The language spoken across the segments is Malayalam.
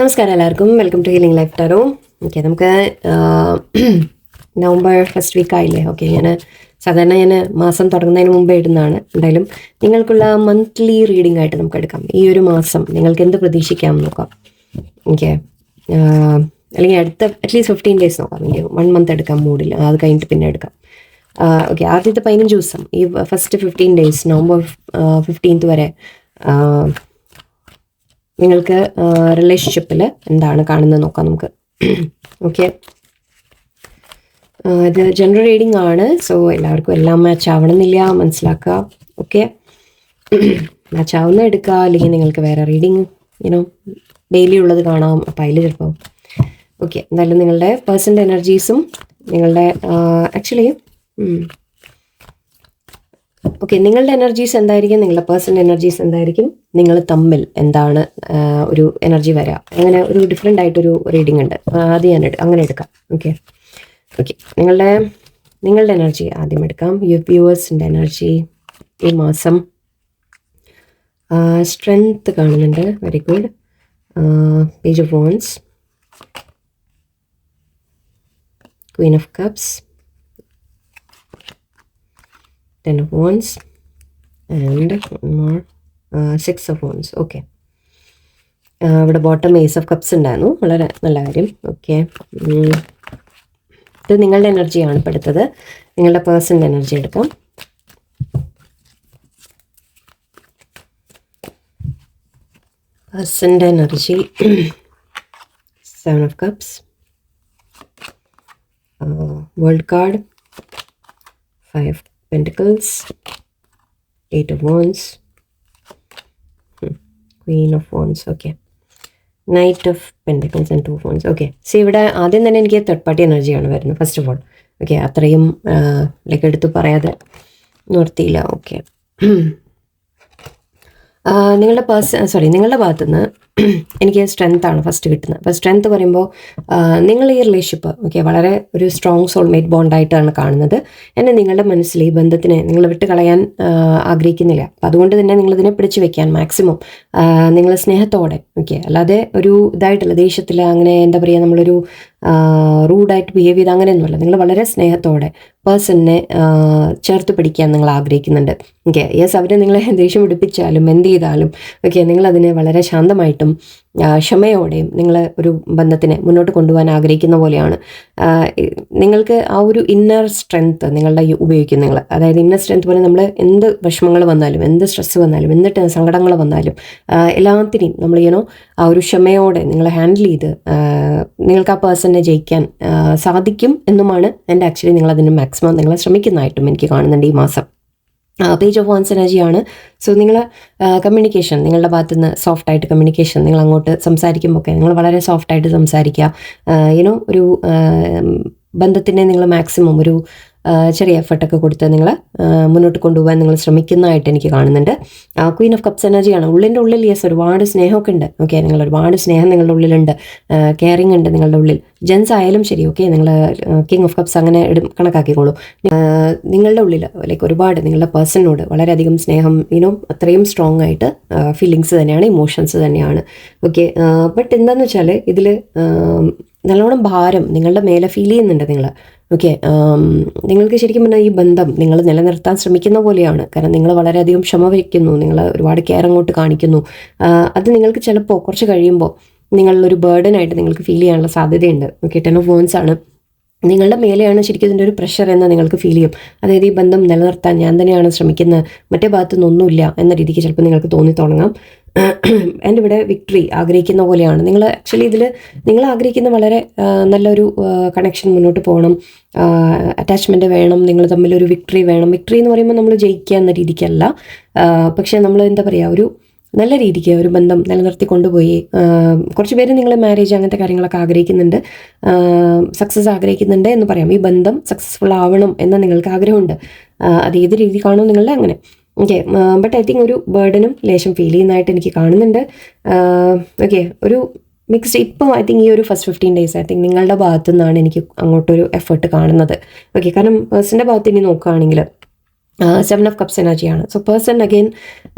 നമസ്കാരം എല്ലാവർക്കും. Welcome to healing life tarot. Okay, നമുക്ക് നവംബർ ഫസ്റ്റ് വീക്ക് ആയില്ലേ. ഓക്കെ, സാധാരണ ഞാൻ മാസം തുടങ്ങുന്നതിന് മുമ്പേ ഇടുന്നതാണ്. എന്തായാലും നിങ്ങൾക്കുള്ള മന്ത്ലി റീഡിംഗ് ആയിട്ട് നമുക്ക് എടുക്കാം. ഈ ഒരു മാസം നിങ്ങൾക്ക് എന്ത് പ്രതീക്ഷിക്കാം നോക്കാം. ഓക്കെ, അല്ലെങ്കിൽ അടുത്ത അറ്റ്ലീസ്റ്റ് 15 ഡേയ്സ് നോക്കാം. എനിക്ക് 1 മന്ത് എടുക്കാം മൂഡിൽ, അത് കഴിഞ്ഞിട്ട് പിന്നെ എടുക്കാം. ഓക്കെ, ആദ്യത്തെ 15 ദിവസം, ഈ ഫസ്റ്റ് 15 ഡേയ്സ് നവംബർ 15th വരെ നിങ്ങൾക്ക് റിലേഷൻഷിപ്പിൽ എന്താണ് കാണുന്നത് നോക്കാം നമുക്ക്. ഓക്കെ, ഇത് ജനറൽ റീഡിംഗ് ആണ്. സോ എല്ലാവർക്കും എല്ലാം മാച്ച് ആവണമെന്നില്ല, മനസ്സിലാക്കുക. ഓക്കെ, മാച്ച് ആവുന്ന എടുക്കുക, അല്ലെങ്കിൽ നിങ്ങൾക്ക് വേറെ റീഡിങ് ഡെയിലി ഉള്ളത് കാണാം. അപ്പം അതിൽ ചിലപ്പോൾ ഓക്കെ. എന്തായാലും നിങ്ങളുടെ പേഴ്സണൽ എനർജീസും നിങ്ങളുടെ ആക്ച്വലി ഓക്കെ, നിങ്ങളുടെ എനർജീസ് എന്തായിരിക്കും, നിങ്ങളുടെ പേഴ്സണൽ എനർജീസ് എന്തായിരിക്കും, നിങ്ങൾ തമ്മിൽ എന്താണ് ഒരു എനർജി വരാം, അങ്ങനെ ഒരു ഡിഫറെൻ്റ് ആയിട്ടൊരു റീഡിംഗ് ഉണ്ട്. ആദ്യം ഞാൻ അങ്ങനെ എടുക്കാം. ഓക്കെ ഓക്കെ, നിങ്ങളുടെ എനർജി ആദ്യം എടുക്കാം. വ്യൂവേഴ്സിൻ്റെ എനർജി ഈ മാസം. സ്ട്രെങ്ത് കാണുന്നുണ്ട്, very good. Page of wands, Queen of cups, 10 of wands and one more, 6 of wands. Okay, ഇവിടെ ബോട്ടം ഏസ് ഓഫ് കപ്സ് ഉണ്ടായിരുന്നു, വളരെ നല്ല കാര്യം. ഓക്കെ, ഇത് നിങ്ങളുടെ എനർജിയാണ് ഇപ്പോൾ എടുത്തത്. നിങ്ങളുടെ പേഴ്സണൽ എനർജി എടുക്കാം. പേഴ്സൻ്റെ energy, 7 of cups, world card, 5 Pentacles, 8 of Wands, Queen of Wands. Okay, Knight of Pentacles and 2 of Wands. Okay, see ഇവിടെ ആദ്യം തന്നെ എനിക്ക് തേർഡ് പാർട്ടി എനർജിയാണ് വരുന്നത്. ഫസ്റ്റ് ഓഫ് ഓൾ ഓക്കെ, അത്രയും ലൈക്ക് എടുത്ത് പറയാതെ നിർത്തിയില്ല. ഓക്കെ, നിങ്ങളുടെ നിങ്ങളുടെ ഭാഗത്തുനിന്ന് എനിക്ക് സ്ട്രെങ്ത് ആണ് ഫസ്റ്റ് കിട്ടുന്നത്. അപ്പോൾ സ്ട്രെങ്ത് പറയുമ്പോൾ നിങ്ങൾ ഈ റിലേഷൻഷിപ്പ് ഓക്കെ വളരെ ഒരു സ്ട്രോങ് സോൾമേറ്റ് ബോണ്ടായിട്ടാണ് കാണുന്നത്. എന്നെ നിങ്ങളുടെ മനസ്സിൽ ഈ ബന്ധത്തിനെ നിങ്ങൾ വിട്ട് കളയാൻ ആഗ്രഹിക്കുന്നില്ല. അപ്പം അതുകൊണ്ട് തന്നെ നിങ്ങളിതിനെ പിടിച്ചു വെക്കാൻ മാക്സിമം നിങ്ങൾ സ്നേഹത്തോടെ ഓക്കെ, അല്ലാതെ ഒരു ഇതായിട്ടുള്ള ദേഷ്യത്തിൽ അങ്ങനെ എന്താ പറയുക, നമ്മളൊരു റൂഡായിട്ട് ബിഹേവ് ചെയ്ത് അങ്ങനെയൊന്നുമല്ല. നിങ്ങൾ വളരെ സ്നേഹത്തോടെ പേഴ്സണിനെ ചേർത്ത് പിടിക്കാൻ നിങ്ങൾ ആഗ്രഹിക്കുന്നുണ്ട്. ഓക്കെ, യെസ്, അവരെ നിങ്ങളെ ദേഷ്യം പിടിപ്പിച്ചാലും എന്ത് ചെയ്താലും ഓക്കെ, നിങ്ങളതിനെ വളരെ ശാന്തമായിട്ടും ക്ഷമയോടെയും നിങ്ങൾ ഒരു ബന്ധത്തിനെ മുന്നോട്ട് കൊണ്ടുപോകാൻ ആഗ്രഹിക്കുന്ന പോലെയാണ്. നിങ്ങൾക്ക് ആ ഒരു ഇന്നർ സ്ട്രെങ്ത് നിങ്ങളുടെ ഉപയോഗിക്കും നിങ്ങൾ. അതായത് ഇന്നർ സ്ട്രെങ്ത് പോലെ നമ്മൾ എന്ത് വിഷമങ്ങൾ വന്നാലും, എന്ത് സ്ട്രെസ്സ് വന്നാലും, എന്ത് സങ്കടങ്ങൾ വന്നാലും എല്ലാത്തിനെയും നമ്മൾ ആ ഒരു ക്ഷമയോടെ നിങ്ങൾ ഹാൻഡിൽ ചെയ്ത് നിങ്ങൾക്ക് ആ പേഴ്സണിനെ ജയിക്കാൻ സാധിക്കും എന്നുമാണ് എൻ്റെ ആക്ച്വലി നിങ്ങളതിന് മാക്സിമം നിങ്ങൾ ശ്രമിക്കുന്നതായിട്ടും എനിക്ക് കാണുന്നുണ്ട് ഈ മാസം. പേജ് ഓഫ് വാൻസ് എനർജിയാണ്. സോ നിങ്ങൾ കമ്മ്യൂണിക്കേഷൻ നിങ്ങളുടെ ഭാഗത്തുനിന്ന് സോഫ്റ്റായിട്ട് കമ്മ്യൂണിക്കേഷൻ, നിങ്ങൾ അങ്ങോട്ട് സംസാരിക്കുമ്പോൾ ഒക്കെ നിങ്ങൾ വളരെ സോഫ്റ്റായിട്ട് സംസാരിക്കുക. ഒരു ബന്ധത്തിനെ നിങ്ങൾ മാക്സിമം ഒരു ചെറിയ എഫർട്ടൊക്കെ കൊടുത്ത് നിങ്ങൾ മുന്നോട്ട് കൊണ്ടുപോകാൻ നിങ്ങൾ ശ്രമിക്കുന്നതായിട്ട് എനിക്ക് കാണുന്നുണ്ട്. ക്വീൻ ഓഫ് കപ്സ് എനർജിയാണ്. ഉള്ളിൻ്റെ ഉള്ളിൽ യെസ് ഒരുപാട് സ്നേഹമൊക്കെ ഉണ്ട്. ഓക്കെ, നിങ്ങൾ ഒരുപാട് സ്നേഹം നിങ്ങളുടെ ഉള്ളിലുണ്ട്, കെയറിങ് ഉണ്ട് നിങ്ങളുടെ ഉള്ളിൽ. ജെൻസ് ആയാലും ശരി ഓക്കെ, നിങ്ങൾ കിങ് ഓഫ് കപ്സ് അങ്ങനെ കണക്കാക്കിക്കോളൂ. നിങ്ങളുടെ ഉള്ളിൽ ലൈക്ക് ഒരുപാട് നിങ്ങളുടെ പേഴ്സണിനോട് വളരെയധികം സ്നേഹം അത്രയും സ്ട്രോങ് ആയിട്ട് ഫീലിങ്സ് തന്നെയാണ്, ഇമോഷൻസ് തന്നെയാണ്. ഓക്കെ, ബട്ട് എന്താണെന്ന് വെച്ചാൽ ഇതിൽ നല്ലോണം ഭാരം നിങ്ങളുടെ മേലെ ഫീൽ ചെയ്യുന്നുണ്ട് നിങ്ങൾ. ഓക്കെ, നിങ്ങൾക്ക് ശരിക്കും പറഞ്ഞാൽ ഈ ബന്ധം നിങ്ങൾ നിലനിർത്താൻ ശ്രമിക്കുന്ന പോലെയാണ്. കാരണം നിങ്ങൾ വളരെയധികം ക്ഷമ വയ്ക്കുന്നു, നിങ്ങൾ ഒരുപാട് കെയർ അങ്ങോട്ട് കാണിക്കുന്നു. അത് നിങ്ങൾക്ക് ചിലപ്പോൾ കുറച്ച് കഴിയുമ്പോൾ നിങ്ങളൊരു ബേർഡനായിട്ട് നിങ്ങൾക്ക് ഫീൽ ചെയ്യാനുള്ള സാധ്യതയുണ്ട്. ഓക്കെ, 10 of Wands ആണ്. നിങ്ങളുടെ മേലെയാണ് ശരിക്കും ഇതിൻ്റെ ഒരു പ്രഷർ എന്ന് നിങ്ങൾക്ക് ഫീൽ ചെയ്യും. അതായത് ഈ ബന്ധം നിലനിർത്താൻ ഞാൻ തന്നെയാണ് ശ്രമിക്കുന്നത്, മറ്റേ ഭാഗത്തുനിന്നൊന്നുമില്ല എന്ന രീതിക്ക് ചിലപ്പോൾ നിങ്ങൾക്ക് തോന്നി തുടങ്ങാം. എൻ്റെ ഇവിടെ വിക്ടറി ആഗ്രഹിക്കുന്ന പോലെയാണ് നിങ്ങൾ. ആക്ച്വലി ഇതിൽ നിങ്ങൾ ആഗ്രഹിക്കുന്ന വളരെ നല്ലൊരു കണക്ഷൻ മുന്നോട്ട് പോകണം, അറ്റാച്ച്മെൻറ്റ് വേണം, നിങ്ങൾ തമ്മിലൊരു വിക്ടറി വേണം. വിക്ടറി എന്ന് പറയുമ്പോൾ നമ്മൾ ജയിക്കുക എന്ന രീതിക്കല്ല, പക്ഷേ നമ്മൾ എന്താ പറയുക, ഒരു നല്ല രീതിക്ക് ഒരു ബന്ധം നിലനിർത്തി കൊണ്ടുപോയി. കുറച്ച് പേര് നിങ്ങൾ മാരേജ് അങ്ങനത്തെ കാര്യങ്ങളൊക്കെ ആഗ്രഹിക്കുന്നുണ്ട്, സക്സസ് ആഗ്രഹിക്കുന്നുണ്ട് എന്ന് പറയാം. ഈ ബന്ധം സക്സസ്ഫുൾ ആവണം എന്ന് നിങ്ങൾക്ക് ആഗ്രഹമുണ്ട്. അത് ഏത് രീതി കാണുമോ നിങ്ങളുടെ അങ്ങനെ. ഓക്കെ, ബട്ട് ഐ തിങ്ക് ഒരു ബേർഡനും ലേശം ഫീൽ ചെയ്യുന്നതായിട്ട് എനിക്ക് കാണുന്നുണ്ട്. ഓക്കെ, ഒരു മിക്സ്ഡ് ഇപ്പോൾ ഐ തിങ്ക് ഈ ഒരു ഫസ്റ്റ് 15 ഡേയ്സ് ഐ തിങ്ക് നിങ്ങളുടെ ഭാഗത്തു നിന്നാണ് എനിക്ക് അങ്ങോട്ടൊരു എഫേർട്ട് കാണുന്നത്. ഓക്കെ, കാരണം പേഴ്സൻ്റെ ഭാഗത്ത് ഇനി നോക്കുകയാണെങ്കിൽ സെവൻ ഓഫ് കപ്സ് എനർജിയാണ്. സോ പേഴ്സൺ അഗെയിൻ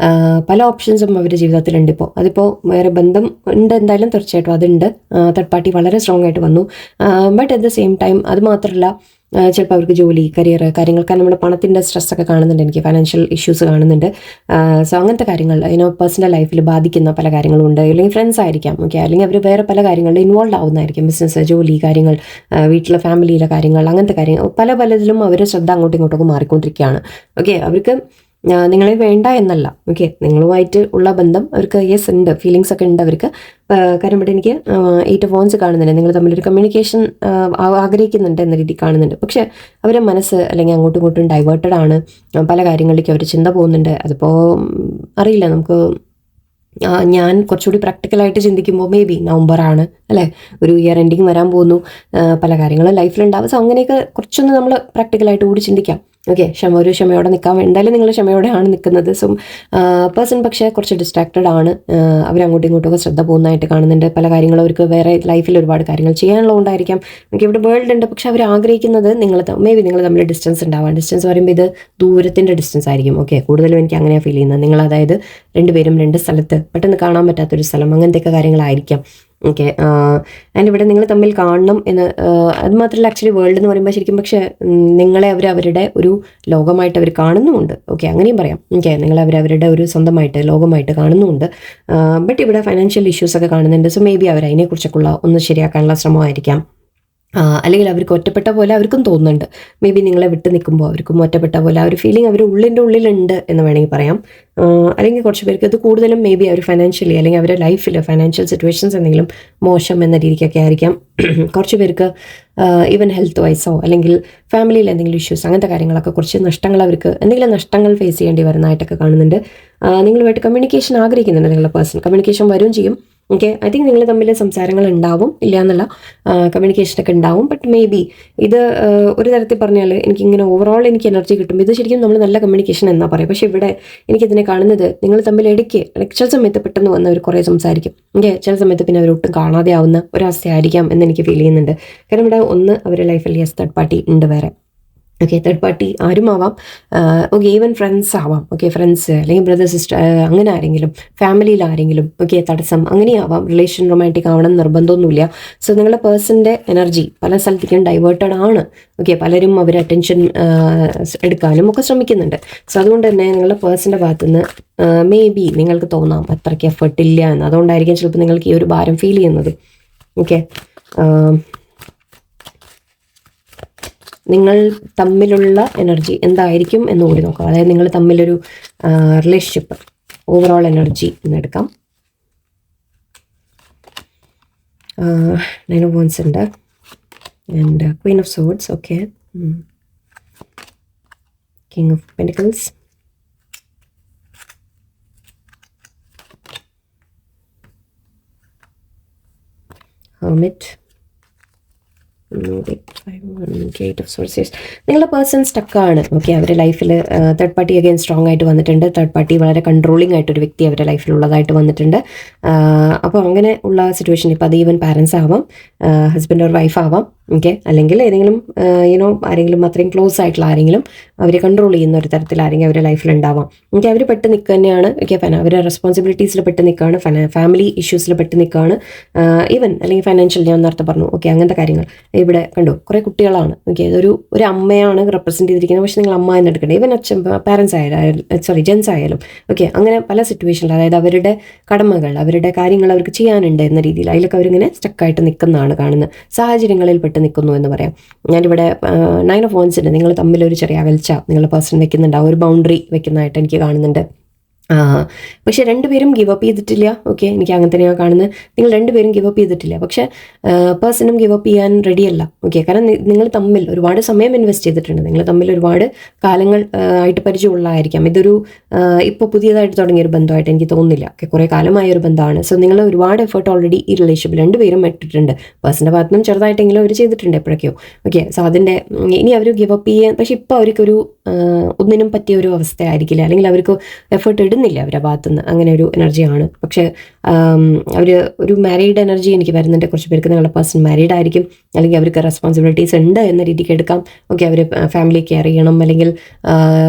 പല ഓപ്ഷൻസും അവരുടെ ജീവിതത്തിലുണ്ട് ഇപ്പോൾ. അതിപ്പോൾ വേറെ ബന്ധം ഉണ്ട് എന്തായാലും, തീർച്ചയായിട്ടും അതുണ്ട്. തേർഡ് പാർട്ടി വളരെ സ്ട്രോങ് ആയിട്ട് വന്നു. But at the same time അത് മാത്രമല്ല, ചിലപ്പോൾ അവർക്ക് ജോലി, കരിയർ കാര്യങ്ങൾ, കാരണം നമ്മുടെ പണത്തിൻ്റെ സ്ട്രെസ്സൊക്കെ കാണുന്നുണ്ട്, എനിക്ക് ഫൈനാൻഷ്യൽ ഇഷ്യൂസ് കാണുന്നുണ്ട്. സോ അങ്ങനത്തെ കാര്യങ്ങൾ പേഴ്സണൽ ലൈഫിൽ ബാധിക്കുന്ന പല കാര്യങ്ങളും ഉണ്ട്. അല്ലെങ്കിൽ ഫ്രണ്ട്സ് ആയിരിക്കാം, ഓക്കെ, അല്ലെങ്കിൽ അവർ വേറെ പല കാര്യങ്ങളിൽ ഇൻവോൾവ് ആവുന്നതായിരിക്കും. ബിസിനസ്, ജോലി കാര്യങ്ങൾ, വീട്ടിലെ ഫാമിലിയിലെ കാര്യങ്ങൾ, അങ്ങനത്തെ കാര്യങ്ങൾ പലതിലും അവർ ശ്രദ്ധ അങ്ങോട്ടും ഇങ്ങോട്ടൊക്കെ മാറിക്കൊണ്ടിരിക്കുകയാണ്. ഓക്കെ, അവർക്ക് നിങ്ങളെ വേണ്ട എന്നല്ല, ഓക്കെ, നിങ്ങളുമായിട്ട് ഉള്ള ബന്ധം അവർക്ക് യെസ് ഉണ്ട്, ഫീലിങ്സ് ഒക്കെ ഉണ്ട് അവർക്ക്. കാര്യം ഇവിടെ എനിക്ക് 8 ഓഫ് വാൻഡ്സ് കാണുന്നുണ്ട്, നിങ്ങൾ തമ്മിലൊരു കമ്മ്യൂണിക്കേഷൻ ആഗ്രഹിക്കുന്നുണ്ട് എന്ന രീതി കാണുന്നുണ്ട്. പക്ഷേ അവരുടെ മനസ്സ് അല്ലെങ്കിൽ അങ്ങോട്ടും ഇങ്ങോട്ടും ഡൈവേർട്ടഡ് ആണ്, പല കാര്യങ്ങളിലേക്ക് അവർ ചിന്ത പോകുന്നുണ്ട്. അതിപ്പോൾ അറിയില്ല, നമുക്ക് ഞാൻ കുറച്ചുകൂടി പ്രാക്ടിക്കലായിട്ട് ചിന്തിക്കുമ്പോൾ മേ ബി നവംബറാണ് അല്ലേ, ഒരു ഇയർ എൻഡിങ് വരാൻ പോകുന്നു, പല കാര്യങ്ങളും ലൈഫിലുണ്ടാവും. സോ അങ്ങനെയൊക്കെ കുറച്ചൊന്ന് നമ്മൾ പ്രാക്ടിക്കലായിട്ട് കൂടി ചിന്തിക്കാം. ഓക്കെ, ക്ഷമയോടെ നിൽക്കാൻ, എന്തായാലും നിങ്ങൾ ക്ഷമയോടെയാണ് നിൽക്കുന്നത്. സോ പേഴ്സൺ പക്ഷേ കുറച്ച് ഡിസ്ട്രാക്റ്റഡ് ആണ്, അവരങ്ങോട്ടും ഇങ്ങോട്ടൊക്കെ ശ്രദ്ധ പോകുന്നതായിട്ട് കാണുന്നുണ്ട്. പല കാര്യങ്ങളും അവർക്ക് വേറെ ലൈഫിൽ ഒരുപാട് കാര്യങ്ങൾ ചെയ്യാനുള്ളതുകൊണ്ടായിരിക്കാം. എനിക്ക് ഇവിടെ വേൾഡ് ഉണ്ട്, പക്ഷെ അവർ ആഗ്രഹിക്കുന്നത് മേ ബി നിങ്ങൾ തമ്മിൽ ഡിസ്റ്റൻസ് ഉണ്ടാവാം. ഡിസ്റ്റൻസ് പറയുമ്പോൾ ഇത് ദൂരത്തിൻ്റെ ഡിസ്റ്റൻസ് ആയിരിക്കും. ഓക്കെ, കൂടുതലും എനിക്ക് അങ്ങനെയാണ് ഫീൽ ചെയ്യുന്നത്. നിങ്ങൾ അതായത് രണ്ടുപേരും രണ്ട് സ്ഥലത്ത് പെട്ടെന്ന് കാണാൻ പറ്റാത്തൊരു സ്ഥലം, അങ്ങനത്തെയൊക്കെ കാര്യങ്ങളായിരിക്കാം. ഓക്കെ, ആൻഡ് ഇവിടെ നിങ്ങൾ തമ്മിൽ കാണണം എന്ന്, അത് മാത്രമല്ല ആക്ച്വലി വേൾഡ് എന്ന് പറയുമ്പോൾ ശരിക്കും പക്ഷേ നിങ്ങളെ അവരുടെ ഒരു ലോകമായിട്ട് അവർ കാണുന്നുമുണ്ട്. ഓക്കെ, അങ്ങനെയും പറയാം. ഓക്കെ, നിങ്ങളെ അവരുടെ ഒരു സ്വന്തമായിട്ട് ലോകമായിട്ട് കാണുന്നുമുണ്ട്. ബട്ട് ഇവിടെ ഫൈനാൻഷ്യൽ ഇഷ്യൂസ് ഒക്കെ കാണുന്നുണ്ട്. സോ മേ ബി അവർ അതിനെക്കുറിച്ചൊക്കെയുള്ള ഒന്ന് ശരിയാക്കാനുള്ള ശ്രമമായിരിക്കാം. അല്ലെങ്കിൽ അവർക്ക് ഒറ്റപ്പെട്ട പോലെ അവർക്കും തോന്നുന്നുണ്ട്. മേ ബി നിങ്ങളെ വിട്ട് നിൽക്കുമ്പോൾ അവർക്കും ഒറ്റപ്പെട്ട പോലെ ആ ഒരു ഫീലിംഗ് അവർ ഉള്ളിലുണ്ട് എന്ന് വേണമെങ്കിൽ പറയാം. അല്ലെങ്കിൽ കുറച്ച് പേർക്ക് ഇത് കൂടുതലും മേ ബി അവർ ഫൈനാൻഷ്യലി അല്ലെങ്കിൽ അവരുടെ ലൈഫിൽ ഫൈനാൻഷ്യൽ സിറ്റുവേഷൻസ് എന്തെങ്കിലും മോശം എന്ന രീതിക്കൊക്കെ ആയിരിക്കാം. കുറച്ച് പേർക്ക് ഈവൻ ഹെൽത്ത് വൈസോ അല്ലെങ്കിൽ ഫാമിലിയിൽ എന്തെങ്കിലും ഇഷ്യൂസ്, അങ്ങനത്തെ കാര്യങ്ങളൊക്കെ കുറച്ച് നഷ്ടങ്ങൾ, അവർക്ക് എന്തെങ്കിലും നഷ്ടങ്ങൾ ഫേസ് ചെയ്യേണ്ടി വരുന്നതായിട്ടൊക്കെ കാണുന്നുണ്ട്. നിങ്ങളുമായിട്ട് കമ്മ്യൂണിക്കേഷൻ ആഗ്രഹിക്കുന്നുണ്ട് നിങ്ങളുടെ പേഴ്സൺ, കമ്മ്യൂണിക്കേഷൻ വരും ചെയ്യും. ഓക്കെ, ഐ തിങ്ക് നിങ്ങൾ തമ്മിൽ സംസാരങ്ങൾ ഉണ്ടാവും, ഇല്ല എന്നല്ല, കമ്മ്യൂണിക്കേഷനൊക്കെ ഉണ്ടാവും. ബട്ട് മേ ബി ഇത് ഒരു തരത്തിൽ പറഞ്ഞാൽ എനിക്കിങ്ങനെ ഓവറോൾ എനിക്ക് എനർജി കിട്ടും. ഇത് ശരിക്കും നമ്മൾ നല്ല കമ്മ്യൂണിക്കേഷൻ എന്നാ പറയാം. പക്ഷേ ഇവിടെ എനിക്കിതിനെ കാണുന്നത് നിങ്ങൾ തമ്മിൽ ഇടയ്ക്ക് ചില സമയത്ത് പെട്ടെന്ന് വന്ന് അവർ കുറേ സംസാരിക്കും. ഓക്കെ, ചില സമയത്ത് പിന്നെ അവർ ഒട്ടും കാണാതെ ആവുന്ന ഒരവസ്ഥയായിരിക്കാം എന്ന് എനിക്ക് ഫീൽ ചെയ്യുന്നുണ്ട്. കാരണം ഇവിടെ ഒന്ന് അവരുടെ ലൈഫിൽ യെസ് തേർഡ് പാർട്ടി ഉണ്ട് വേറെ. ഓക്കെ, തേർഡ് പാർട്ടി ആരും ആവാം. ഓക്കെ, ഈവൻ ഫ്രണ്ട്സ് ആവാം. ഓക്കെ, ഫ്രണ്ട്സ് അല്ലെങ്കിൽ ബ്രദർ സിസ്റ്റർ, അങ്ങനെ ആരെങ്കിലും, ഫാമിലിയിൽ ആരെങ്കിലും. ഓക്കെ, തടസ്സം അങ്ങനെയാവാം. റിലേഷൻ റൊമാൻറ്റിക് ആവണം നിർബന്ധമൊന്നുമില്ല. സോ നിങ്ങളുടെ പേഴ്സൻ്റെ എനർജി പല സ്ഥലത്തേക്കും ഡൈവേർട്ടഡ് ആണ്. ഓക്കെ, പലരും അവർ അറ്റൻഷൻ എടുക്കാനും ഒക്കെ ശ്രമിക്കുന്നുണ്ട്. സോ അതുകൊണ്ട് തന്നെ നിങ്ങളുടെ പേഴ്സൻ്റെ ഭാഗത്തുനിന്ന് മേ ബി നിങ്ങൾക്ക് തോന്നാം അത്രയ്ക്ക് എഫേർട്ട് ഇല്ല എന്ന്. അതുകൊണ്ടായിരിക്കും ചിലപ്പോൾ നിങ്ങൾക്ക് ഈ ഒരു ഭാരം ഫീൽ ചെയ്യുന്നത്. ഓക്കെ, നിങ്ങൾ തമ്മിലുള്ള എനർജി എന്തായിരിക്കും എന്ന് കൂടി നോക്കാം. അതായത് നിങ്ങൾ തമ്മിലൊരു റിലേഷൻഷിപ്പ് ഓവറോൾ എനർജി എന്നെടുക്കാം. 9 of Wands ഉണ്ട് and Queen of Swords. Okay, King of Pentacles, Hermit, നിങ്ങളുടെ പേഴ്സൺ സ്റ്റക്കാണ്. ഓക്കെ, അവരുടെ ലൈഫിൽ തേർഡ് പാർട്ടി അഗൈൻ സ്ട്രോങ് ആയിട്ട് വന്നിട്ടുണ്ട്. തേർഡ് പാർട്ടി വളരെ കൺട്രോളിങ് ആയിട്ടൊരു വ്യക്തി അവരുടെ ലൈഫിലുള്ളതായിട്ട് വന്നിട്ടുണ്ട്. അപ്പോൾ അങ്ങനെ ഉള്ള സിറ്റുവേഷൻ ഇപ്പോൾ അത് ഈവൻ പാരൻസ് ആവാം, ഹസ്ബൻഡ് ഓർ വൈഫ് ആവാം. ഓക്കെ, അല്ലെങ്കിൽ ഏതെങ്കിലും ആരെങ്കിലും അത്രയും ക്ലോസ് ആയിട്ടുള്ള ആരെങ്കിലും അവരെ കൺട്രോൾ ചെയ്യുന്ന ഒരു തരത്തിൽ ആരെങ്കിലും അവരുടെ ലൈഫിൽ ഉണ്ടാവാം. ഓക്കെ, അവർ പെട്ട് നിൽക്കുക തന്നെയാണ്. ഓക്കെ, അവരുടെ റെസ്പോൺസിബിലിറ്റീസിൽ പെട്ട് നിൽക്കുകയാണ്, ഫാമിലി ഇഷ്യൂസിൽ പെട്ട് നിൽക്കുകയാണ്, ഈവൻ അല്ലെങ്കിൽ ഫൈനാൻഷ്യൽ, ഞാൻ നേരത്തെ പറഞ്ഞു. ഓക്കെ, അങ്ങനത്തെ കാര്യങ്ങൾ ഇവിടെ കണ്ടു. കുറേ കുട്ടികളാണ്. ഓക്കെ, ഒരു അമ്മയാണ് റെപ്രസെൻറ്റ് ചെയ്തിരിക്കുന്നത്, പക്ഷേ നിങ്ങൾ അമ്മ എന്ന് എടുക്കേണ്ടത്. ഈവൻ പാരൻസ് ആയാലും ജെൻസ് ആയാലും. ഓക്കെ, അങ്ങനെ പല സിറ്റുവേഷനിൽ, അതായത് അവരുടെ കടമകൾ, അവരുടെ കാര്യങ്ങൾ അവർക്ക് ചെയ്യാനുണ്ട് എന്ന രീതിയിൽ അതിലൊക്കെ അവരിങ്ങനെ സ്റ്റക്കായിട്ട് നിൽക്കുന്നതാണ് കാണുന്നത്. സാഹചര്യങ്ങളിൽ പെട്ട് നിൽക്കുന്നു എന്ന് പറയാം. ഞാനിവിടെ 9 of Wands ഉണ്ട്. നിങ്ങൾ തമ്മിലൊരു ചെറിയ അകൽച്ച നിങ്ങളുടെ പേഴ്സൺ വെക്കുന്നുണ്ടാവും, ഒരു ബൗണ്ടറി വെക്കുന്നതായിട്ട് എനിക്ക് കാണുന്നുണ്ട്. പക്ഷേ രണ്ടുപേരും ഗിവ് അപ്പ് ചെയ്തിട്ടില്ല. ഓക്കെ, എനിക്ക് അങ്ങനെ തന്നെയാണ് കാണുന്നത്. നിങ്ങൾ രണ്ടുപേരും ഗിവ് അപ്പ് ചെയ്തിട്ടില്ല, പക്ഷേ പേഴ്സണും ഗിവ് അപ്പ് ചെയ്യാൻ റെഡിയല്ല. ഓക്കെ, കാരണം നിങ്ങൾ തമ്മിൽ ഒരുപാട് സമയം ഇൻവെസ്റ്റ് ചെയ്തിട്ടുണ്ട്, നിങ്ങൾ തമ്മിൽ ഒരുപാട് കാലങ്ങൾ ആയിട്ട് പരിചയമുള്ളതായിരിക്കാം. ഇതൊരു ഇപ്പോൾ പുതിയതായിട്ട് തുടങ്ങിയ ഒരു ബന്ധമായിട്ട് എനിക്ക് തോന്നുന്നില്ല. ഓക്കെ, കുറേ കാലമായ ഒരു ബന്ധമാണ്. സോ നിങ്ങൾ ഒരുപാട് എഫേർട്ട് ഓൾറെഡി ഈ റിലേഷൻഷിപ്പിൽ രണ്ടുപേരും ഇട്ടിട്ടുണ്ട്. പേഴ്സൻ്റെ ഭാഗത്തുനിന്നും ചെറുതായിട്ടെങ്കിലും അവർ ചെയ്തിട്ടുണ്ട് എപ്പോഴൊക്കെയോ. ഓക്കെ, സോ അതിൻ്റെ ഇനി അവർ ഗിവ് അപ്പ് ചെയ്യാൻ, പക്ഷേ ഇപ്പോൾ അവർക്കൊരു ഒന്നിനും പറ്റിയ ഒരു അവസ്ഥ ആയിരിക്കില്ല, അല്ലെങ്കിൽ അവർക്ക് എഫേർട്ട് ഇടുന്ന വരുന്നില്ല അവരുടെ ഭാഗത്തുനിന്ന്, അങ്ങനെ ഒരു എനർജിയാണ്. പക്ഷേ അവർ ഒരു മാരീഡ് എനർജി എനിക്ക് വരുന്നുണ്ട്. കുറച്ച് പേർക്ക് നിങ്ങളുടെ പേഴ്സൺ മാരീഡ് ആയിരിക്കും, അല്ലെങ്കിൽ അവർക്ക് റെസ്പോൺസിബിലിറ്റീസ് ഉണ്ട് എന്ന രീതിക്ക് എടുക്കാം. ഓക്കെ, അവർ ഫാമിലി കെയർ ചെയ്യണം, അല്ലെങ്കിൽ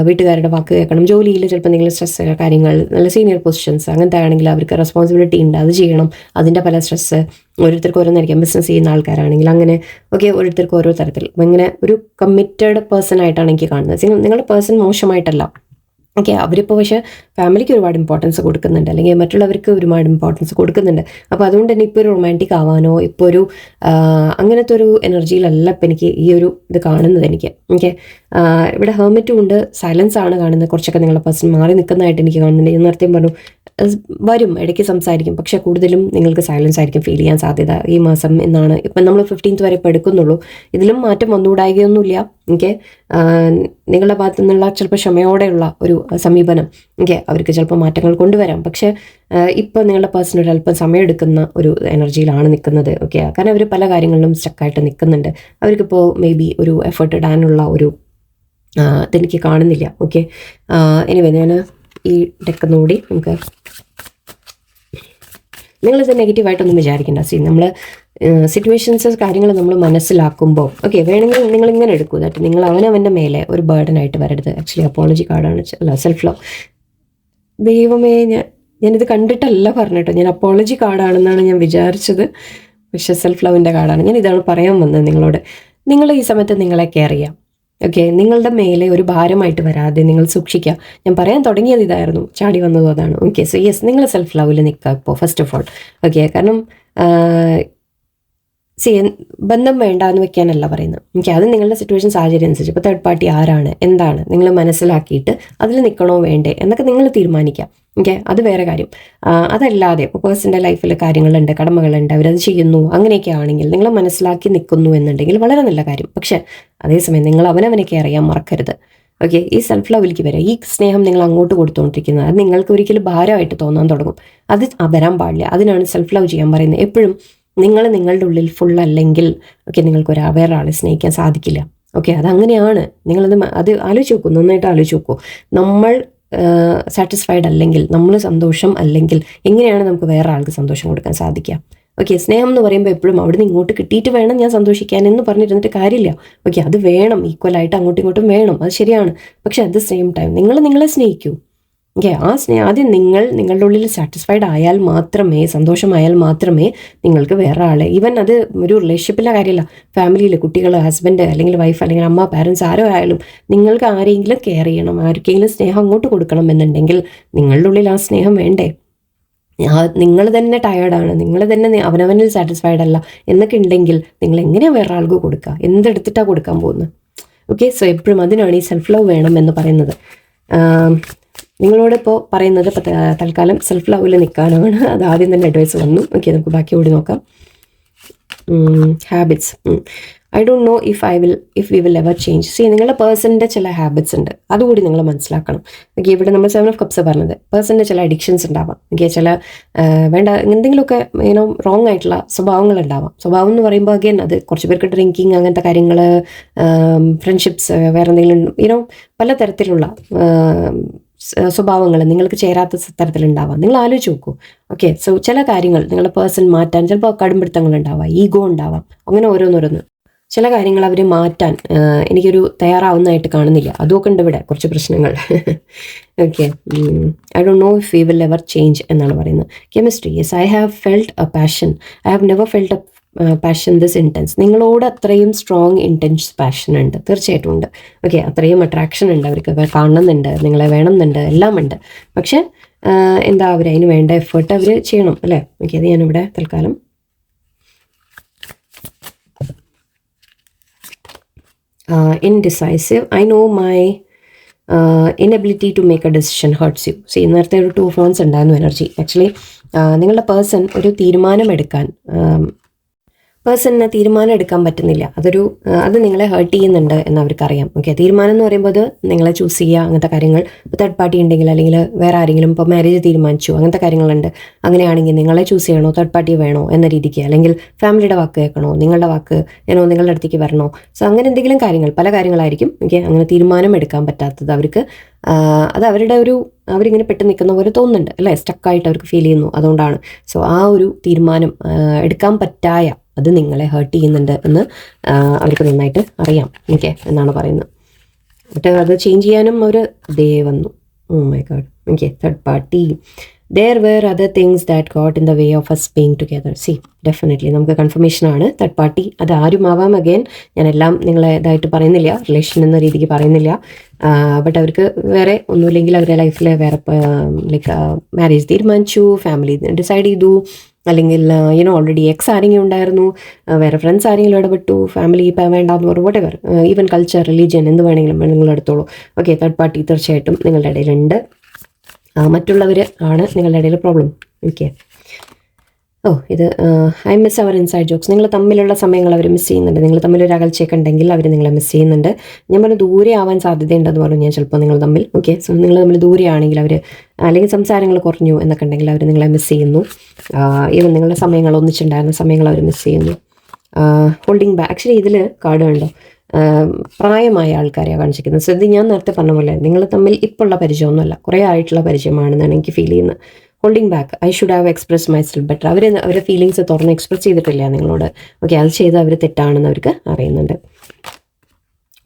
വീട്ടുകാരുടെ വാക്ക് കേൾക്കണം, ജോലിയിൽ ചിലപ്പോൾ എന്തെങ്കിലും സ്ട്രെസ് കാര്യങ്ങൾ, നല്ല സീനിയർ പൊസിഷൻസ് അങ്ങനത്തെ ആണെങ്കിൽ അവർക്ക് റെസ്പോൺസിബിലിറ്റി ഉണ്ട്, അത് ചെയ്യണം, അതിൻ്റെ പല സ്ട്രെസ്സ്. ഓരോരുത്തർക്ക് ഓരോന്നായിരിക്കാം, ബിസിനസ് ചെയ്യുന്ന ആൾക്കാരാണെങ്കിൽ അങ്ങനെ. ഓക്കെ, ഓരോരുത്തർക്ക് ഓരോ തരത്തിൽ. ഇങ്ങനെ ഒരു കമ്മിറ്റഡ് പേഴ്സൺ ആയിട്ടാണ് എനിക്ക് കാണുന്നത്. നിങ്ങളുടെ പേഴ്സൺ മോശമായിട്ടല്ല. ഓക്കെ, അവരിപ്പോൾ പക്ഷേ ഫാമിലിക്ക് ഒരുപാട് ഇമ്പോർട്ടൻസ് കൊടുക്കുന്നുണ്ട്, അല്ലെങ്കിൽ മറ്റുള്ളവർക്ക് ഒരുപാട് ഇമ്പോർട്ടൻസ് കൊടുക്കുന്നുണ്ട്. അപ്പോൾ അതുകൊണ്ട് തന്നെ ഇപ്പോൾ ഒരു റൊമാൻറ്റിക് ആവാനോ ഇപ്പോൾ ഒരു അങ്ങനത്തെ ഒരു എനർജിയിലല്ല ഇപ്പം എനിക്ക് ഈ ഒരു ഇത് കാണുന്നത് എനിക്ക്. ഓക്കെ, ഇവിടെ ഹെർമിറ്റും ഉണ്ട്, സൈലൻസ് ആണ് കാണുന്നത്. കുറച്ചൊക്കെ നിങ്ങളുടെ പേഴ്സൺ മാറി നിൽക്കുന്നതായിട്ട് എനിക്ക് കാണുന്നുണ്ട്. ഞാൻ നേരത്തെ പറഞ്ഞു വരും, ഇടയ്ക്ക് സംസാരിക്കും, പക്ഷേ കൂടുതലും നിങ്ങൾക്ക് സൈലൻസ് ആയിരിക്കും ഫീൽ ചെയ്യാൻ സാധ്യത ഈ മാസം എന്നാണ്. ഇപ്പം നമ്മൾ 15th വരെ ഇപ്പോൾ എടുക്കുന്നുള്ളൂ. ഇതിലും മാറ്റം വന്നുകൂടായികയൊന്നുമില്ല. ഓക്കെ, നിങ്ങളുടെ ഭാഗത്തു നിന്നുള്ള ചിലപ്പോൾ ക്ഷമയോടെയുള്ള ഒരു സമീപനം അവർക്ക് ചിലപ്പോൾ മാറ്റങ്ങൾ കൊണ്ടുവരാം. പക്ഷേ ഇപ്പോൾ നിങ്ങളുടെ പേഴ്സൺ ഒരു അല്പം സമയമെടുക്കുന്ന ഒരു എനർജിയിലാണ് നിൽക്കുന്നത്. ഓക്കെ, കാരണം അവർ പല കാര്യങ്ങളിലും സ്റ്റക്കായിട്ട് നിൽക്കുന്നുണ്ട്. അവർക്കിപ്പോൾ മേ ബി ഒരു എഫേർട്ട് ഇടാനുള്ള ഒരു ഇതെനിക്ക് കാണുന്നില്ല. ഓക്കെ, എനിവേ ഞാൻ ഈ ഡെക്കൊന്നുകൂടി നമുക്ക്, നിങ്ങളിത് നെഗറ്റീവായിട്ടൊന്നും വിചാരിക്കേണ്ട. നമ്മൾ സിറ്റുവേഷൻസ് കാര്യങ്ങൾ നമ്മൾ മനസ്സിലാക്കുമ്പോൾ ഓക്കെ, വേണമെങ്കിൽ നിങ്ങളിങ്ങനെ എടുക്കൂ. ദാറ്റ് നിങ്ങൾ അവനവൻ്റെ മേലെ ഒരു ബേർഡനായിട്ട് വരരുത്. ആക്ച്വലി അപ്പോളജി കാർഡാണ്, അല്ല സെൽഫ് ലവ്. ദൈവമേ, ഞാനിത് കണ്ടിട്ടല്ല പറഞ്ഞിട്ടോ, ഞാൻ അപ്പോളജി കാർഡാണെന്നാണ് ഞാൻ വിചാരിച്ചത്, പക്ഷേ സെൽഫ് ലവിൻ്റെ കാർഡാണ്. ഞാൻ ഇതാണ് പറയാൻ വന്നത് നിങ്ങളോട്. നിങ്ങൾ ഈ സമയത്ത് നിങ്ങളെ കെയർ ചെയ്യാം. ഓക്കെ, നിങ്ങളുടെ മേലെ ഒരു ഭാരമായിട്ട് വരാതെ നിങ്ങൾ സൂക്ഷിക്കുക. ഞാൻ പറയാൻ തുടങ്ങിയത് ഇതായിരുന്നു, ചാടി വന്നതും അതാണ്. ഓക്കെ, സോ യെസ്, നിങ്ങൾ സെൽഫ് ലവിൽ നിൽക്കുക ഇപ്പോൾ ഫസ്റ്റ് ഓഫ് ഓൾ. ഓക്കെ, കാരണം ബന്ധം വേണ്ട എന്ന് വെക്കാനല്ല പറയുന്നത്. ഓക്കെ, അത് നിങ്ങളുടെ സിറ്റുവേഷൻ സാഹചര്യം അനുസരിച്ച് ഇപ്പോൾ തേർഡ് പാർട്ടി ആരാണ് എന്താണ് നിങ്ങൾ മനസ്സിലാക്കിയിട്ട് അതിൽ നിൽക്കണോ വേണ്ടേ എന്നൊക്കെ നിങ്ങൾ തീരുമാനിക്കാം. ഓക്കെ, അത് വേറെ കാര്യം. അതല്ലാതെ ഇപ്പോൾ പേഴ്സൻ്റെ ലൈഫിൽ കാര്യങ്ങളുണ്ട്, കടമകളുണ്ട്, അവരത് ചെയ്യുന്നു, അങ്ങനെയൊക്കെ ആണെങ്കിൽ നിങ്ങൾ മനസ്സിലാക്കി നിൽക്കുന്നു എന്നുണ്ടെങ്കിൽ വളരെ നല്ല കാര്യം. പക്ഷേ അതേസമയം നിങ്ങൾ അവനവനൊക്കെ അറിയാൻ മറക്കരുത്. ഓക്കെ, ഈ സെൽഫ് ലവിലേക്ക് വരിക. ഈ സ്നേഹം നിങ്ങൾ അങ്ങോട്ട് കൊടുത്തുകൊണ്ടിരിക്കുന്നത് അത് നിങ്ങൾക്ക് ഒരിക്കലും ഭാരമായിട്ട് തോന്നാൻ തുടങ്ങും. അത് വരാൻ പാടില്ല. അതിനാണ് സെൽഫ് ലവ് ചെയ്യാൻ പറയുന്നത്. എപ്പോഴും നിങ്ങൾ നിങ്ങളുടെ ഉള്ളിൽ ഫുൾ അല്ലെങ്കിൽ ഓക്കെ, നിങ്ങൾക്ക് വേറെ ആളെ സ്നേഹിക്കാൻ സാധിക്കില്ല. ഓക്കെ, അതങ്ങനെയാണ്. അത് ആലോചിച്ച് നോക്കൂ, നന്നായിട്ട് ആലോചിച്ച് നോക്കൂ. നമ്മൾ സാറ്റിസ്ഫൈഡ് അല്ലെങ്കിൽ നമ്മൾ സന്തോഷം അല്ലെങ്കിൽ എങ്ങനെയാണ് നമുക്ക് വേറെ ആൾക്ക് സന്തോഷം കൊടുക്കാൻ സാധിക്കുക? ഓക്കെ, സ്നേഹം എന്ന് പറയുമ്പോൾ എപ്പോഴും അവിടെ നിന്ന് ഇങ്ങോട്ട് കിട്ടിയിട്ട് വേണം ഞാൻ സന്തോഷിക്കാൻ എന്ന് പറഞ്ഞിരുന്നിട്ട് കാര്യമില്ല. ഓക്കെ, അത് വേണം, ഈക്വലായിട്ട് അങ്ങോട്ടും ഇങ്ങോട്ടും വേണം, അത് ശരിയാണ്. പക്ഷെ അറ്റ് ദ സെയിം ടൈം നിങ്ങൾ നിങ്ങളെ സ്നേഹിക്കൂ. ഓക്കെ, ആ ആദ്യം നിങ്ങളുടെ ഉള്ളിൽ സാറ്റിസ്ഫൈഡ് ആയാൽ മാത്രമേ, സന്തോഷമായാൽ മാത്രമേ നിങ്ങൾക്ക് വേറെ ആളെ, ഈവൻ അത് ഒരു റിലേഷൻഷിപ്പിലെ കാര്യമല്ല, ഫാമിലിയിൽ കുട്ടികൾ, ഹസ്ബൻഡ് അല്ലെങ്കിൽ വൈഫ് അല്ലെങ്കിൽ അമ്മ, പാരൻസ് ആരോ ആയാലും നിങ്ങൾക്ക് ആരെങ്കിലും കെയർ ചെയ്യണം, ആർക്കെങ്കിലും സ്നേഹം അങ്ങോട്ട് കൊടുക്കണം എന്നുണ്ടെങ്കിൽ നിങ്ങളുടെ ഉള്ളിൽ ആ സ്നേഹം വേണ്ടേ? നിങ്ങൾ തന്നെ ടയേർഡാണ്, നിങ്ങൾ തന്നെ അവനവനിൽ സാറ്റിസ്ഫൈഡ് അല്ല എന്നൊക്കെ ഉണ്ടെങ്കിൽ നിങ്ങൾ എങ്ങനെയാണ് വേറെ ആൾക്ക് കൊടുക്കുക? എന്തെടുത്തിട്ടാണ് കൊടുക്കാൻ പോകുന്നത്? ഓക്കെ, സോ എപ്പോഴും അതിനാണ് ഈ സെൽഫ് ലവ് വേണം എന്ന് പറയുന്നത്. നിങ്ങളോടിപ്പോൾ പറയുന്നത് ഇപ്പോൾ തൽക്കാലം സെൽഫ് ലവിൽ നിൽക്കാനാണ്. അത് ആദ്യം തന്നെ അഡ്വൈസ് വന്നു. ഓക്കെ, നമുക്ക് ബാക്കി കൂടി നോക്കാം. Habits. I don't know if we will ever change. നിങ്ങളുടെ പേഴ്സണിൻ്റെ ചില ഹാബിറ്റ്സ് ഉണ്ട്, അതുകൂടി നിങ്ങൾ മനസ്സിലാക്കണം. ഓക്കെ, ഇവിടെ നമ്മൾ 7 of Cups പറഞ്ഞത് പേഴ്സണിൻ്റെ ചില അഡിക്ഷൻസ് ഉണ്ടാവാം. ഓക്കെ, ചില വേണ്ട എന്തെങ്കിലുമൊക്കെ റോങ് ആയിട്ടുള്ള സ്വഭാവങ്ങൾ ഉണ്ടാവാം. സ്വഭാവം എന്ന് പറയുമ്പോൾ അഗൈൻ അത് കുറച്ച് പേർക്ക് ഡ്രിങ്കിങ്, അങ്ങനത്തെ കാര്യങ്ങൾ, ഫ്രണ്ട്ഷിപ്സ്, വേറെ എന്തെങ്കിലും പലതരത്തിലുള്ള സ്വഭാവങ്ങൾ നിങ്ങൾക്ക് ചേരാത്ത തരത്തിലുണ്ടാവാം. നിങ്ങൾ ആലോചിച്ച് നോക്കൂ. ഓക്കെ, സോ ചില കാര്യങ്ങൾ നിങ്ങളുടെ പേഴ്സൺ മാറ്റാൻ ചിലപ്പോൾ കടുംപിടുത്തങ്ങൾ ഉണ്ടാവാം, ഈഗോ ഉണ്ടാവാം, അങ്ങനെ ഓരോന്നോരോന്ന് ചില കാര്യങ്ങൾ അവർ മാറ്റാൻ എനിക്കൊരു തയ്യാറാവുന്നതായിട്ട് കാണുന്നില്ല. അതുമൊക്കെ ഉണ്ട് ഇവിടെ കുറച്ച് പ്രശ്നങ്ങൾ. Okay, I don't know if we will ever change എന്നാണ് പറയുന്നത്. Chemistry. Yes, I have felt A passion. I have never felt A passion this intense. നിങ്ങളോട് അത്രയും സ്ട്രോങ് ഇൻറ്റൻസ് പാഷൻ ഉണ്ട്, തീർച്ചയായിട്ടും ഉണ്ട്. ഓക്കെ, അത്രയും അട്രാക്ഷൻ ഉണ്ട്, അവർക്ക് കാണുന്നുണ്ട്, നിങ്ങളെ വേണമെന്നുണ്ട്, എല്ലാം ഉണ്ട്. പക്ഷെ എന്താ, അതിന് വേണ്ട എഫേർട്ട് അവർ ചെയ്യണം അല്ലേ? ഓക്കെ, അത് ഞാനിവിടെ തൽക്കാലം indecisive. I know my inability to make a decision hurts you. നേരത്തെ ഒരു 2 of Wands ഉണ്ടായിരുന്നു എനർജി. ആക്ച്വലി നിങ്ങളുടെ പേഴ്സൺ ഒരു തീരുമാനമെടുക്കാൻ പേഴ്സണിന് തീരുമാനം എടുക്കാൻ പറ്റുന്നില്ല. അത് നിങ്ങളെ ഹേർട്ട് ചെയ്യുന്നുണ്ട് എന്ന് അവർക്കറിയാം. ഓക്കെ, തീരുമാനം എന്ന് പറയുമ്പോൾ അത് നിങ്ങളെ ചൂസ് ചെയ്യുക, അങ്ങനത്തെ കാര്യങ്ങൾ. തേർഡ് പാർട്ടി ഉണ്ടെങ്കിൽ അല്ലെങ്കിൽ വേറെ ആരെങ്കിലും ഇപ്പോൾ മാരേജ് തീരുമാനിച്ചു, അങ്ങനത്തെ കാര്യങ്ങളുണ്ട്. അങ്ങനെയാണെങ്കിൽ നിങ്ങളെ ചൂസ് ചെയ്യണോ, തേർഡ് പാർട്ടി വേണോ എന്ന രീതിക്ക്, അല്ലെങ്കിൽ ഫാമിലിയുടെ വാക്ക് കേൾക്കണോ, നിങ്ങളുടെ വാക്ക് നിങ്ങളുടെ അടുത്തേക്ക് വരണോ. സോ അങ്ങനെ എന്തെങ്കിലും കാര്യങ്ങൾ, പല കാര്യങ്ങളായിരിക്കും. ഓക്കെ, അങ്ങനെ തീരുമാനം എടുക്കാൻ പറ്റാത്തത് അവർക്ക്. അത് അവരുടെ ഒരു അവരിങ്ങനെ പെട്ട് നിൽക്കുന്ന പോലെ തോന്നുന്നുണ്ട് അല്ലേ, സ്റ്റക്കായിട്ട് അവർക്ക് ഫീൽ ചെയ്യുന്നു. അതുകൊണ്ടാണ്. സോ ആ ഒരു തീരുമാനം എടുക്കാൻ പറ്റായ അത് നിങ്ങളെ ഹേർട്ട് ചെയ്യുന്നുണ്ട് എന്ന് അവർക്ക് നന്നായിട്ട് അറിയാം, ഓക്കെ എന്നാണ് പറയുന്നത്. എന്നിട്ട് അത് ചേഞ്ച് ചെയ്യാനും അവർ വന്നു. Oh my god, okay. Third party, there were other things that got in the way of us being together. See, definitely നമുക്ക് കൺഫർമേഷനാണ് തേർഡ് പാർട്ടി. അത് ആരും ആവാം. അഗെയിൻ ഞാൻ എല്ലാം നിങ്ങളെ ഇതായിട്ട് പറയുന്നില്ല, റിലേഷൻ എന്ന രീതിക്ക് പറയുന്നില്ല. ബട്ട് അവർക്ക് വേറെ ഒന്നുമില്ലെങ്കിൽ അവരുടെ ലൈഫിൽ വേറെ ലൈക്ക് മാരേജ് തീരുമാനിച്ചു, ഫാമിലി ഡിസൈഡ് ചെയ്തു, അല്ലെങ്കിൽ ഓൾറെഡി എക്സ് ആരെങ്കിലും ഉണ്ടായിരുന്നു, വേറെ ഫ്രണ്ട്സ് ആരെങ്കിലും ഇടപെട്ടു, ഫാമിലി ഇപ്പം വേണ്ടാന്ന് പറഞ്ഞു, vote ever, even culture, religion എന്ത് വേണമെങ്കിലും നിങ്ങൾ എടുത്തോളൂ. ഓക്കെ, തേർഡ് പാർട്ടി തീർച്ചയായിട്ടും നിങ്ങളുടെ ഇടയിലുണ്ട്. മറ്റുള്ളവർ ആണ് നിങ്ങളുടെ ഇടയിൽ പ്രോബ്ലം. ഓക്കെ. ഇത് I miss our inside jokes. നിങ്ങൾ തമ്മിലുള്ള സമയങ്ങൾ അവർ മിസ് ചെയ്യുന്നുണ്ട്. നിങ്ങൾ തമ്മിലൊരു അകൽച്ചയൊക്കെ ഉണ്ടെങ്കിൽ അവർ നിങ്ങളെ മിസ് ചെയ്യുന്നുണ്ട്. ഞാൻ പറഞ്ഞു ദൂരെ ആവാൻ സാധ്യതയുണ്ടെന്ന് പറഞ്ഞു ഞാൻ ചിലപ്പോൾ നിങ്ങൾ തമ്മിൽ. ഓക്കെ, സോ നിങ്ങൾ തമ്മിൽ ദൂരെ ആണെങ്കിൽ അവർ, അല്ലെങ്കിൽ സംസാരങ്ങൾ കുറഞ്ഞു എന്നൊക്കെ ഉണ്ടെങ്കിൽ അവർ നിങ്ങളെ മിസ് ചെയ്യുന്നു. ഈവൻ നിങ്ങളുടെ സമയങ്ങൾ ഒന്നിച്ചുണ്ടായിരുന്ന സമയങ്ങൾ അവർ മിസ് ചെയ്യുന്നു. Holding back. ആക്ച്വലി ഇതിൽ കാർഡ് കണ്ടോ, പ്രായമായ ആൾക്കാരെയാണ് കാണിച്ചിരിക്കുന്നത്. സോ ഇത് ഞാൻ നേരത്തെ പറഞ്ഞ പോലെ നിങ്ങൾ തമ്മിൽ ഇപ്പോൾ ഉള്ള പരിചയമൊന്നുമല്ല, കുറേ ആയിട്ടുള്ള പരിചയമാണെന്നാണ് എനിക്ക് ഫീൽ ചെയ്യുന്നത്. Holding back. I should have express my self better. അവരുടെ ഫീലിങ്സ് തുറന്ന് എക്സ്പ്രസ് ചെയ്തിട്ടില്ല നിങ്ങളോട്. ഓക്കെ, അത് ചെയ്ത് അവർ തെറ്റാണെന്ന് അവർക്ക് അറിയുന്നുണ്ട്.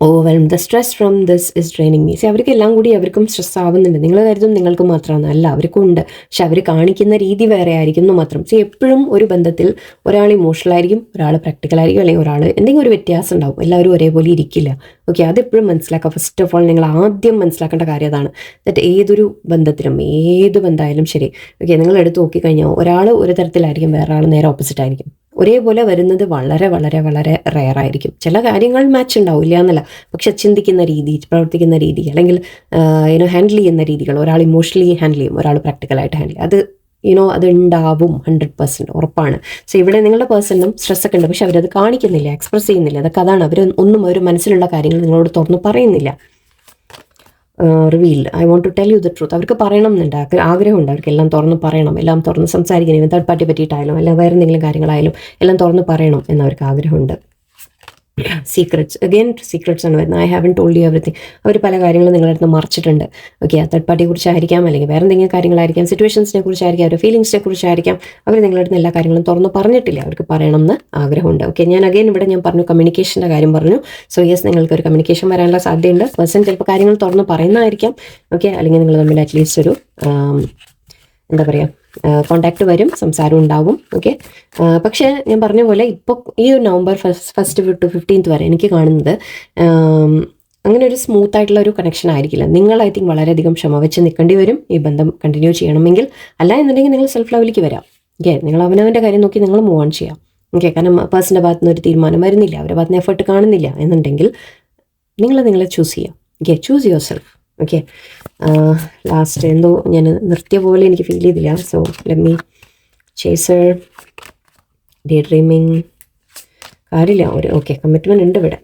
Overwhelm. The stress from this is draining me. അവർക്ക് എല്ലാം കൂടി അവർക്കും സ്ട്രെസ് ആവുന്നുണ്ട്. നിങ്ങൾ കരുതും നിങ്ങൾക്ക് മാത്രമാണ്, അല്ല അവർക്കും ഉണ്ട്. പക്ഷെ അവർ കാണിക്കുന്ന രീതി വേറെ ആയിരിക്കും എന്ന് മാത്രം. എപ്പോഴും ഒരു ബന്ധത്തിൽ ഒരാൾ ഇമോഷണൽ ആയിരിക്കും, ഒരാൾ പ്രാക്ടിക്കൽ ആയിരിക്കും, അല്ലെങ്കിൽ ഒരാൾ എന്തെങ്കിലും ഒരു വ്യത്യാസം ഉണ്ടാവും. എല്ലാവരും ഒരേപോലെ ഇരിക്കില്ല. ഓക്കെ, അതെപ്പോഴും മനസ്സിലാക്കുക. ഫസ്റ്റ് ഓഫ് ഓൾ നിങ്ങൾ ആദ്യം മനസ്സിലാക്കേണ്ട കാര്യം അതാണ്. ദറ്റ് ഏതൊരു ബന്ധത്തിലും, ഏത് ബന്ധമായാലും ശരി, ഓക്കെ, നിങ്ങൾ എടുത്ത് നോക്കിക്കഴിഞ്ഞാൽ ഒരാൾ ഒരു തരത്തിലായിരിക്കും, വേറെ ആൾ നേരെ ഓപ്പോസിറ്റ് ആയിരിക്കും. ഒരേപോലെ വരുന്നത് വളരെ വളരെ വളരെ റെയർ ആയിരിക്കും. ചില കാര്യങ്ങൾ മാച്ച് ഉണ്ടാവില്ല എന്നല്ല, പക്ഷെ ചിന്തിക്കുന്ന രീതി, പ്രവർത്തിക്കുന്ന രീതി, അല്ലെങ്കിൽ ഹാൻഡിൽ ചെയ്യുന്ന രീതികൾ, ഒരാൾ ഇമോഷണലി ഹാൻഡിൽ ചെയ്യും, ഒരാൾ പ്രാക്ടിക്കലായിട്ട് ഹാൻഡിൽ ചെയ്യും. അത് ഉണ്ടാവും, 100% ഉറപ്പാണ്. സോ ഇവിടെ നിങ്ങളുടെ പേഴ്സണും സ്ട്രെസ് ഒക്കെ ഉണ്ട്, പക്ഷെ അവരത് കാണിക്കുന്നില്ല, എക്സ്പ്രസ് ചെയ്യുന്നില്ല. അതൊക്കെ അതാണ്, അവർ മനസ്സിലുള്ള കാര്യങ്ങൾ നിങ്ങളോട് തുറന്ന് പറയുന്നില്ല. Reveal. I want to tell you the truth. അവർക്ക് പറയണം എന്നുണ്ട്, ആഗ്രഹമുണ്ട്, അവർക്ക് എല്ലാം തുറന്ന് പറയണം, എല്ലാം തുറന്ന് സംസാരിക്കണം. തേർഡ് പാർട്ടി പറ്റിയിട്ടായാലും അല്ല വേറെ എന്തെങ്കിലും കാര്യങ്ങളായാലും എല്ലാം തുറന്ന് പറയണം എന്നവർക്ക് ആഗ്രഹമുണ്ട്. സീക്രറ്റ്സ്. അഗെയിൻ സീക്രറ്റ്സ് ആണ് വരുന്നത്. I haven't told you everything. അവർ പല കാര്യങ്ങളും നിങ്ങളുടെ അടുത്ത് മറിച്ചിട്ടുണ്ട്. ഓക്കെ, തേർഡ് പാർട്ടിയെ കുറിച്ചായിരിക്കാം, അല്ലെങ്കിൽ വേറെ എന്തെങ്കിലും കാര്യങ്ങളായിരിക്കാം, സിറ്റുവേഷൻസിനെ കുറിച്ചായിരിക്കാം, അവരുടെ ഫീലിങ്സിനെ കുറിച്ചായിരിക്കാം. അവർ നിങ്ങളുടെ അടുത്ത് എല്ലാ കാര്യങ്ങളും തുറന്ന് പറഞ്ഞിട്ടില്ല, അവർക്ക് പറയണം എന്ന് ആഗ്രഹമുണ്ട്. ഓക്കെ, ഞാൻ ഇവിടെ ഞാൻ പറഞ്ഞു കമ്മ്യൂണിക്കേഷൻ്റെ കാര്യം പറഞ്ഞു. സോ യെസ്, നിങ്ങൾക്ക് ഒരു കമ്മ്യൂണിക്കേഷൻ വരാനുള്ള സാധ്യതയുണ്ട്. പേഴ്സൺ ചിലപ്പോൾ കാര്യങ്ങൾ തുറന്ന് പറയുന്നതായിരിക്കാം. ഓക്കെ, അല്ലെങ്കിൽ നിങ്ങൾ തമ്മിൽ അറ്റ്ലീസ്റ്റ് ഒരു എന്താ പറയുക, കോണ്ടാക്ട് വരും, സംസാരം ഉണ്ടാവും. ഓക്കെ, പക്ഷേ ഞാൻ പറഞ്ഞ പോലെ ഇപ്പോൾ ഈ ഒരു നവംബർ 1st to 15th വരെ എനിക്ക് കാണുന്നത് അങ്ങനെ ഒരു സ്മൂത്ത് ആയിട്ടുള്ള ഒരു കണക്ഷൻ ആയിരിക്കില്ല. നിങ്ങൾ ഐ തിങ്ക് വളരെയധികം ക്ഷമ വെച്ച് നിൽക്കേണ്ടി വരും ഈ ബന്ധം കണ്ടിന്യൂ ചെയ്യണമെങ്കിൽ. അല്ല എന്നുണ്ടെങ്കിൽ നിങ്ങൾ സെൽഫ് ലവിലേക്ക് വരാം. ഓക്കെ, നിങ്ങൾ അവനവൻ്റെ കാര്യം നോക്കി നിങ്ങൾ മൂവ് ഓൺ ചെയ്യാം. ഓക്കെ, കാരണം പേഴ്സൻ്റെ ഭാഗത്തു നിന്ന് ഒരു തീരുമാനം വരുന്നില്ല, അവരുടെ ഭാഗത്ത് നിന്ന് എഫേർട്ട് കാണുന്നില്ല എന്നുണ്ടെങ്കിൽ നിങ്ങളെ ചൂസ് ചെയ്യാം. Okay, choose yourself. Okay, last എന്തോ ഞാൻ നിർത്തിയ പോലെ എനിക്ക് ഫീൽ ചെയ്തില്ല. So let me chaser, day dreaming, കാര്യമില്ല ഒരു. ഓക്കെ, കമ്മിറ്റ്മെൻറ്റ് ഉണ്ട് ഇവിടെ.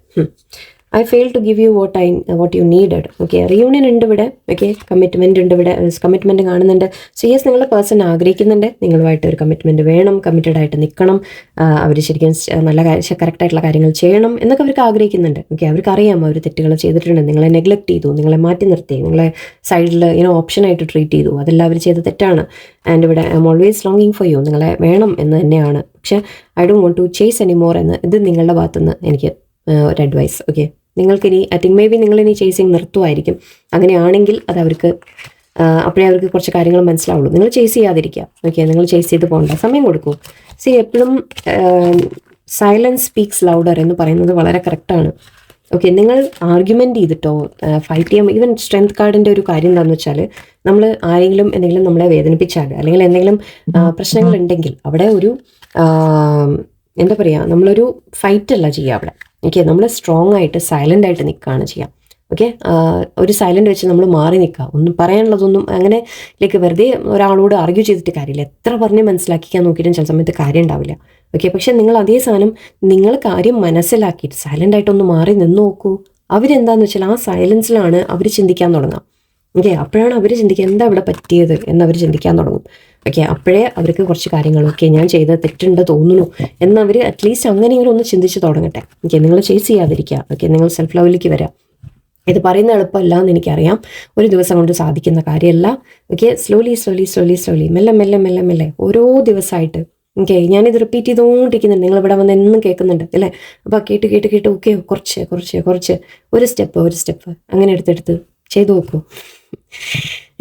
I fail to give you what you needed. Okay, reunion ഉണ്ട് ഇവിടെ. ഓക്കെ, കമ്മിറ്റ്മെൻറ്റ് ഉണ്ട് ഇവിടെ, കമ്മിറ്റ്മെൻറ്റ് കാണുന്നുണ്ട്. സോ യെസ്, നിങ്ങളുടെ പേഴ്സൺ ആഗ്രഹിക്കുന്നുണ്ട് നിങ്ങളുമായിട്ട് ഒരു കമ്മിറ്റ്മെൻറ്റ് വേണം, കമ്മിറ്റഡ് ആയിട്ട് നിൽക്കണം, അവർ ശരിക്കും നല്ല കറക്റ്റായിട്ടുള്ള കാര്യങ്ങൾ ചെയ്യണം എന്നൊക്കെ അവർക്ക് ആഗ്രഹിക്കുന്നുണ്ട്. ഓക്കെ, അവർക്ക് അറിയാം അവർ തെറ്റുകൾ ചെയ്തിട്ടുണ്ട്, നിങ്ങളെ നെഗ്ലക്ട് ചെയ്തു, നിങ്ങളെ മാറ്റി നിർത്തി, നിങ്ങളെ സൈഡിൽ ഓപ്ഷനായിട്ട് ട്രീറ്റ് ചെയ്തു, അതെല്ലാം അവർ ചെയ്ത് തെറ്റാണ്. ആൻഡ് ഇവിടെ ഐ എം ഓൾവേസ് ലോങ്ങിങ് ഫോർ യു, നിങ്ങളെ വേണം എന്ന് തന്നെയാണ്, പക്ഷേ I don't want to chase anymore എന്ന്. ഇത് നിങ്ങളുടെ ഭാഗത്തുനിന്ന് എനിക്ക് ഒരു അഡ്വൈസ്. ഓക്കെ, നിങ്ങൾക്കിനി ഐ തിങ്ക് മേ ബി നിങ്ങളിനി ചേസിങ് നിർത്തുമായിരിക്കും. അങ്ങനെയാണെങ്കിൽ അത് അവർക്ക് അപ്പോഴേ അവർക്ക് കുറച്ച് കാര്യങ്ങൾ മനസ്സിലാവുള്ളൂ. നിങ്ങൾ ചേസ് ചെയ്യാതിരിക്കുക. ഓക്കെ, നിങ്ങൾ ചേസ് ചെയ്ത് പോകണ്ട, സമയം കൊടുക്കൂ. എപ്പോഴും സൈലൻസ് സ്പീക്സ് ലൗഡർ എന്ന് പറയുന്നത് വളരെ കറക്റ്റാണ്. ഓക്കെ, നിങ്ങൾ ആർഗ്യുമെൻ്റ് ചെയ്തിട്ടോ ഫൈറ്റ് ചെയ്യാൻ, ഈവൻ സ്ട്രെങ്ത് കാർഡിൻ്റെ ഒരു കാര്യം എന്താണെന്ന് വെച്ചാൽ, നമ്മൾ ആരെങ്കിലും എന്തെങ്കിലും നമ്മളെ വേദനിപ്പിച്ചാൽ, അല്ലെങ്കിൽ എന്തെങ്കിലും പ്രശ്നങ്ങൾ ഉണ്ടെങ്കിൽ അവിടെ ഒരു എന്താ പറയുക, നമ്മളൊരു ഫൈറ്റല്ല ചെയ്യുക അവിടെ. ഓക്കെ, നമ്മൾ സ്ട്രോങ് ആയിട്ട് സൈലൻ്റ് ആയിട്ട് നിൽക്കുകയാണ് ചെയ്യുക. ഓക്കെ, ഒരു സൈലൻ്റ് വെച്ച് നമ്മൾ മാറി നിൽക്കുക, ഒന്നും പറയാനുള്ളതൊന്നും അങ്ങനെ വെറുതെ ഒരാളോട് ആർഗ്യൂ ചെയ്തിട്ട് കാര്യമില്ല. എത്ര പറഞ്ഞ് മനസ്സിലാക്കിക്കാൻ നോക്കിയിട്ടും ചില സമയത്ത് കാര്യം ഉണ്ടാവില്ല. ഓക്കെ, പക്ഷെ നിങ്ങൾ അതേ സാധനം നിങ്ങൾ കാര്യം മനസ്സിലാക്കിയിട്ട് സൈലൻ്റ് ആയിട്ടൊന്ന് മാറി നിന്ന് നോക്കൂ. അവരെന്താണെന്ന് വെച്ചാൽ ആ സൈലൻസിലാണ് അവർ ചിന്തിക്കാൻ തുടങ്ങുക. ഓക്കെ, അപ്പോഴാണ് അവർ ചിന്തിക്കുക എന്താ ഇവിടെ പറ്റിയത് എന്നവർ ചിന്തിക്കാൻ തുടങ്ങും. ഓക്കെ, അപ്പോഴേ അവർക്ക് കുറച്ച് കാര്യങ്ങൾ, ഓക്കെ ഞാൻ ചെയ്ത തെറ്റുണ്ട് തോന്നുന്നു എന്നവർ അറ്റ്ലീസ്റ്റ് അങ്ങനെയെങ്കിലും ഒന്ന് ചിന്തിച്ച് തുടങ്ങട്ടെ. ഓക്കെ, നിങ്ങൾ ചേസ് ചെയ്യാതിരിക്കുക. ഓക്കെ, നിങ്ങൾ സെൽഫ് ലവിലേക്ക് വരാം. ഇത് പറയുന്ന എളുപ്പമല്ല എന്ന് എനിക്കറിയാം, ഒരു ദിവസം കൊണ്ട് സാധിക്കുന്ന കാര്യമല്ല. Okay, slowly slowly slowly slowly, മെല്ലെ മെല്ലെ മെല്ലെ മെല്ലെ ഓരോ ദിവസമായിട്ട്. ഓക്കെ, ഞാനിത് റിപ്പീറ്റ് ചെയ്തുകൊണ്ടിരിക്കുന്നുണ്ട്, നിങ്ങളിവിടെ വന്ന് എന്നും കേൾക്കുന്നുണ്ട് അല്ലേ? അപ്പോൾ കേട്ട് കേട്ട് കേട്ട് ഓക്കെ, കുറച്ച് കുറച്ച് കുറച്ച് ഒരു സ്റ്റെപ്പ് അങ്ങനെ എടുത്തെടുത്ത് ചെയ്തു നോക്കൂ.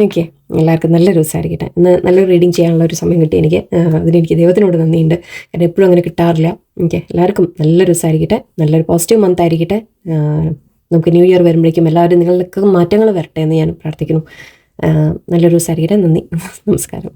ഓക്കെ, എല്ലാവർക്കും നല്ലൊരു ദിവസമായിരിക്കട്ടെ. ഇന്ന് നല്ലൊരു റീഡിങ് ചെയ്യാനുള്ള ഒരു സമയം കിട്ടി എനിക്ക്. അതിനെനിക്ക് ദൈവത്തിനോട് നന്ദിയുണ്ട്, കാരണം എപ്പോഴും അങ്ങനെ കിട്ടാറില്ല. ഓക്കെ, എല്ലാവർക്കും നല്ലൊരു ദിവസമായിരിക്കട്ടെ, നല്ലൊരു പോസിറ്റീവ് മന്ത് ആയിരിക്കട്ടെ. നമുക്ക് ന്യൂ ഇയർ വരുമ്പോഴേക്കും എല്ലാവരും നിങ്ങളിലൊക്കെ മാറ്റങ്ങൾ വരട്ടെ എന്ന് ഞാൻ പ്രാർത്ഥിക്കുന്നു. നല്ലൊരു ദിവസമായിരിക്കട്ടെ. നന്ദി, നമസ്കാരം.